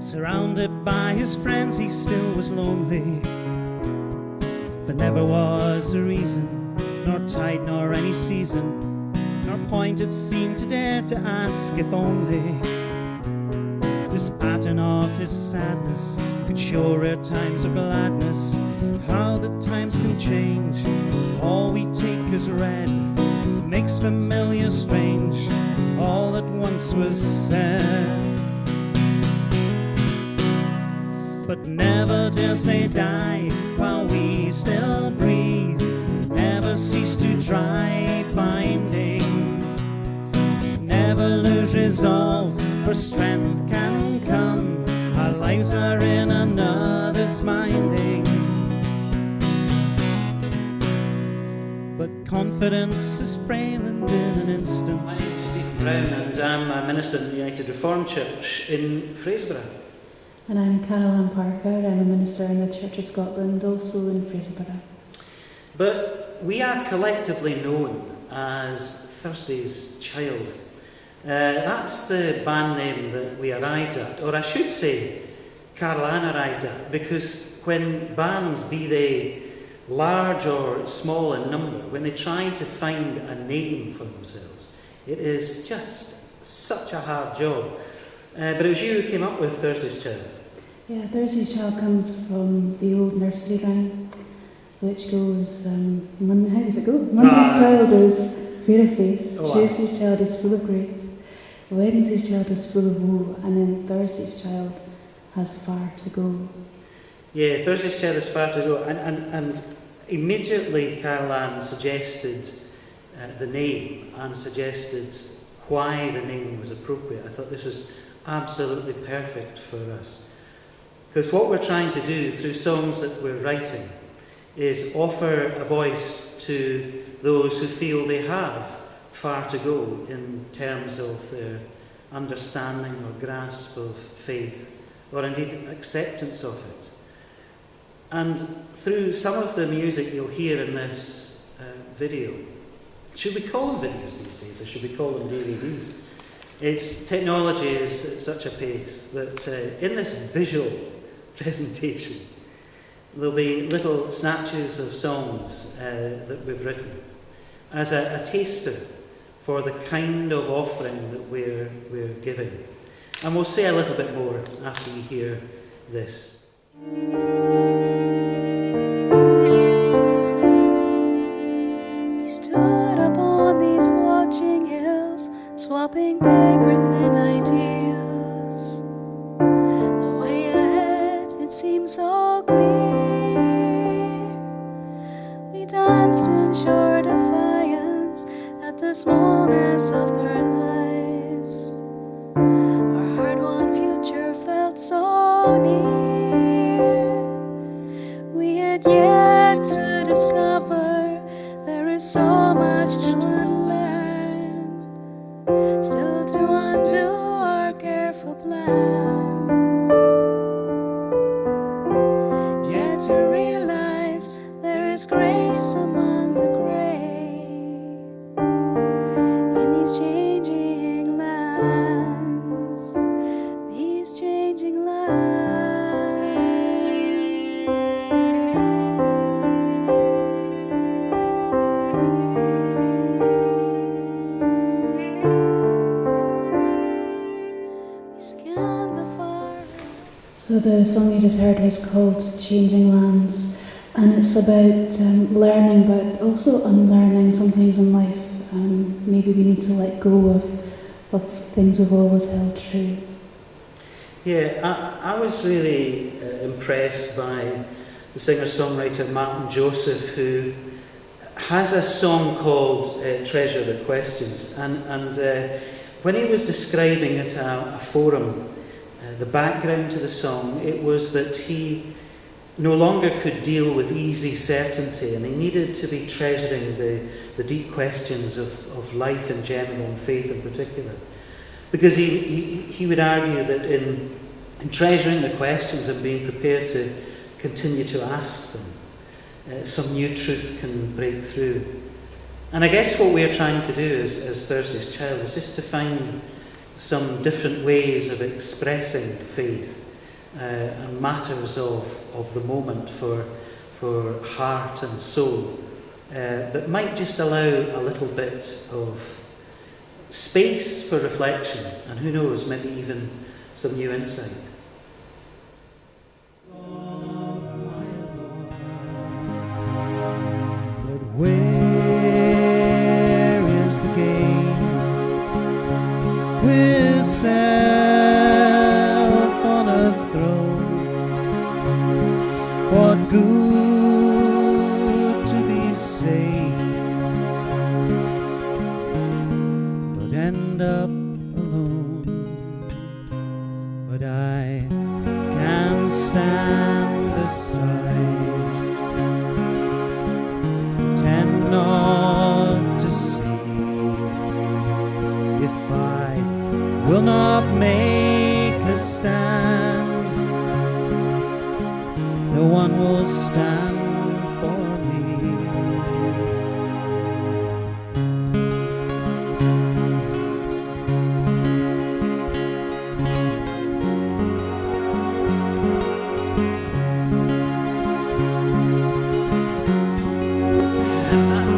Surrounded by his friends, he still was lonely. But never was a reason, nor tide nor any season, nor point it seemed to dare to ask if only this pattern of his sadness could show rare times of gladness. How the times can change, all we take as read makes familiar strange, all that once was said. But never dare say die while we still breathe, never cease to try finding, never lose resolve, for strength can come, our lives are in another's minding. But confidence is frail and in an instant. My name is Stephen Brown and I'm a minister in the United Reformed Church in Fraserburgh. And I'm Caroline Parker, I'm a minister in the Church of Scotland, also in Fraserburgh. But we are collectively known as Thursday's Child. That's the band name that we arrived at, or I should say Caroline arrived at, because when bands, be they large or small in number, when they try to find a name for themselves, it is just such a hard job. But it was you who came up with Thursday's Child. Yeah, Thursday's Child comes from the old nursery rhyme, which goes, how does it go? Monday's child is fair of face, Tuesday's child is full of grace, Wednesday's child is full of woe, and then Thursday's child has far to go. Yeah, Thursday's Child has far to go, and immediately Caroline suggested the name and suggested why the name was appropriate. I thought this was absolutely perfect for us. Because what we're trying to do through songs that we're writing is offer a voice to those who feel they have far to go in terms of their understanding or grasp of faith, or indeed acceptance of it. And through some of the music you'll hear in this video, should we call them videos these days, or should we call them DVDs? Technology is at such a pace that in this visual presentation there'll be little snatches of songs that we've written as a taster for the kind of offering that we're giving. And we'll say a little bit more after you hear this. We stood upon these watching hills, swapping paper-thin ideals. The way ahead, it seemed so clear. We danced in sure defiance at the smallness of their lives. Our hard-won future felt so near. We had yet to discover there is so much to unlearn, still to undo our careful plans, yet to realize there is grace among the gray in these changing lands, these changing lands. So the song you just heard was called Changing Lands, and it's about learning but also unlearning sometimes in life. Maybe we need to let go of things we've always held true. Yeah, I was really impressed by the singer-songwriter Martin Joseph, who has a song called Treasure the Questions, and when he was describing at a forum the background to the song, it was that he no longer could deal with easy certainty, and he needed to be treasuring the deep questions of life in general and faith in particular. Because he would argue that in treasuring the questions and being prepared to continue to ask them, some new truth can break through. And I guess what we are trying to do as Thursday's Child is just to find some different ways of expressing faith and matters of the moment for heart and soul that might just allow a little bit of space for reflection, and who knows, maybe even some new insight. But where is the game with self on a throne? What good to be safe, but end up alone? But I can stand aside, pretend not to see. If I will not make a stand, no one will stand for me.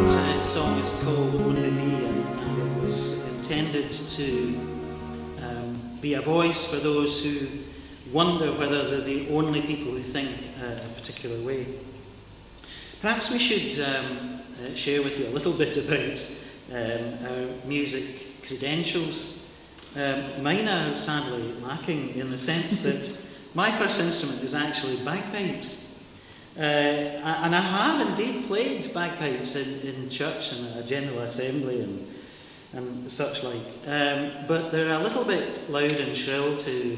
That song is called Only Me, and it was intended to be a voice for those who wonder whether they're the only people who think a particular way. Perhaps we should share with you a little bit about our music credentials. Mine are sadly lacking in the sense that my first instrument is actually bagpipes. And I have indeed played bagpipes in church and a general assembly and such like. But they're a little bit loud and shrill to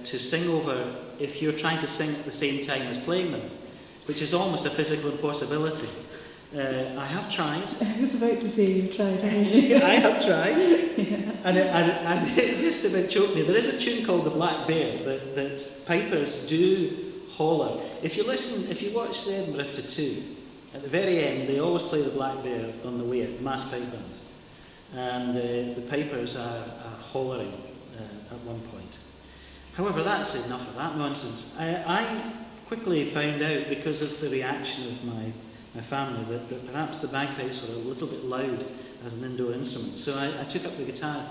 sing over if you're trying to sing at the same time as playing them, which is almost a physical impossibility. I have tried. I was about to say you've tried, haven't you? I have tried. Yeah. And it just about choked me. There is a tune called The Black Bear that pipers do holler. If you watch the Edinburgh Tattoo, at the very end they always play The Black Bear on the way at mass pipe bands. And the pipers are hollering at one point. However, that's enough of that nonsense. I quickly found out, because of the reaction of my family, that perhaps the bagpipes were a little bit loud as an indoor instrument. So I took up the guitar.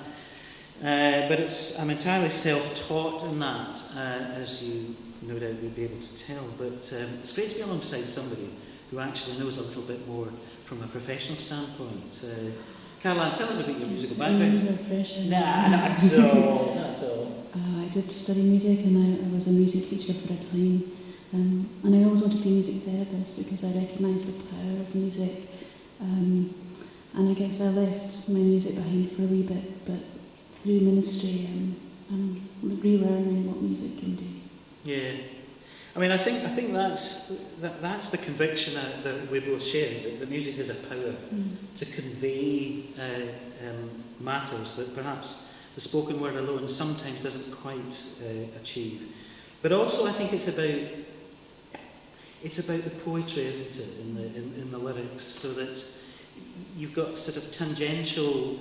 But I'm entirely self-taught in that, as you no doubt would be able to tell. But it's great to be alongside somebody who actually knows a little bit more from a professional standpoint. Caroline, tell us about your musical background. Nah, not at all. Not at all. I did study music, and I was a music teacher for a time. And I always wanted to be a music therapist because I recognised the power of music. And I guess I left my music behind for a wee bit, but through ministry, I'm relearning what music can do. Yeah. I mean, I think that's the conviction that we both share, that music has a power to convey matters that perhaps the spoken word alone sometimes doesn't quite achieve. But also, I think it's about the poetry, isn't it, in the lyrics, so that you've got sort of tangential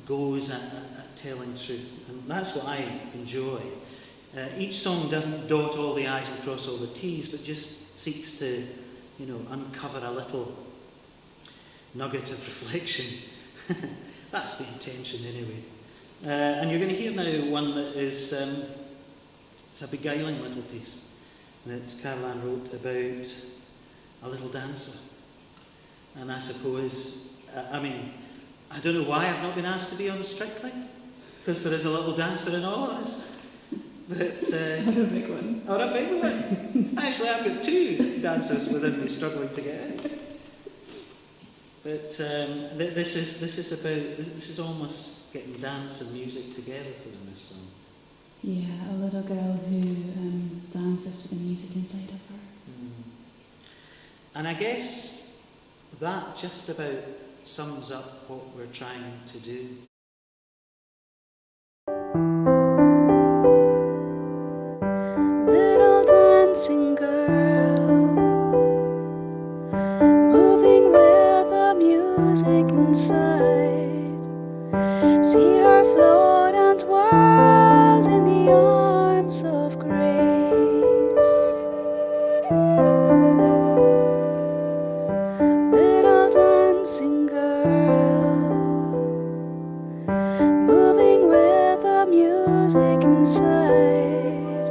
goes at telling truth, and that's what I enjoy. Each song doesn't dot all the I's and cross all the T's, but just seeks to, uncover a little nugget of reflection. That's the intention, anyway. And you're going to hear now one that is it's a beguiling little piece that Caroline wrote about a little dancer. And I suppose, I don't know why I've not been asked to be on Strictly, because there is a little dancer in all of us. But, Or a big one. Or a big one. Actually, I've got two dancers within me struggling to get out. But this is almost getting dance and music together through this song. Yeah, a little girl who dances to the music inside of her. And I guess that just about sums up what we're trying to do. Little dancing girl, moving with the music inside. See her float and whirl in music inside.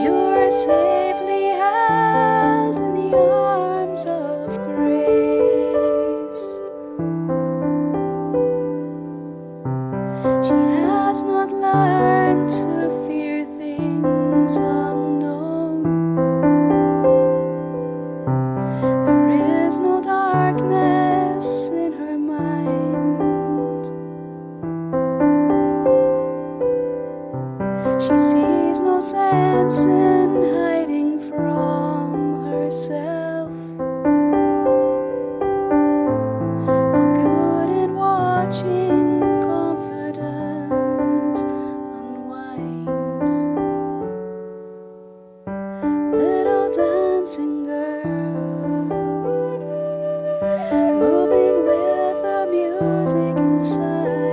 You are safely held in the arms of grace. She has not learned to fear things unknown. There is no darkness in her mind. She sees no sense in hiding from herself. No good in watching confidence unwind. Little dancing girl, moving with the music inside.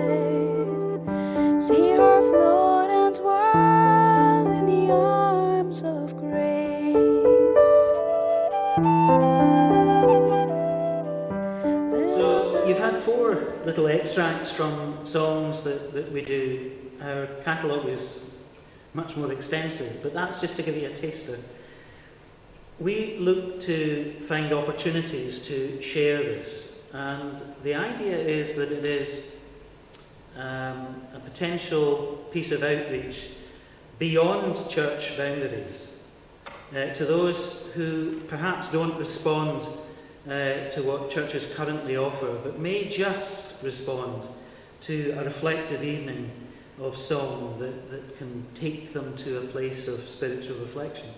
See her float and twirl in the arms of grace. So you've had 4 little extracts from songs that we do. Our catalogue is much more extensive, but that's just to give you a taster. We look to find opportunities to share this, and the idea is that it is a potential piece of outreach beyond church boundaries to those who perhaps don't respond to what churches currently offer, but may just respond to a reflective evening of song that can take them to a place of spiritual reflection.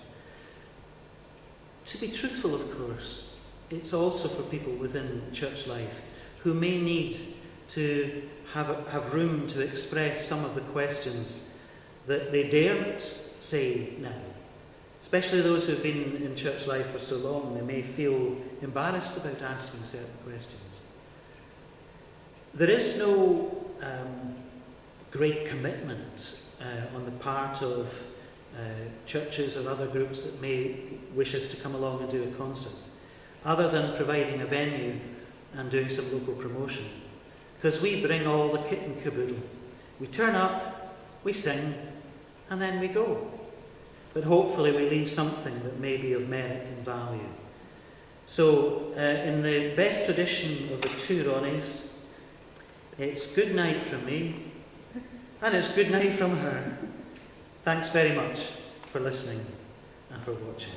To be truthful, of course, it's also for people within church life who may need to have room to express some of the questions that they daren't say now. Especially those who've been in church life for so long, they may feel embarrassed about asking certain questions. There is no great commitment on the part of churches or other groups that may wish us to come along and do a concert, other than providing a venue and doing some local promotion. Because we bring all the kit and caboodle. We turn up, we sing, and then we go. But hopefully we leave something that may be of merit and value. So, in the best tradition of the 2 Ronnies, it's good night from me, and it's good night from her. Thanks very much for listening and for watching.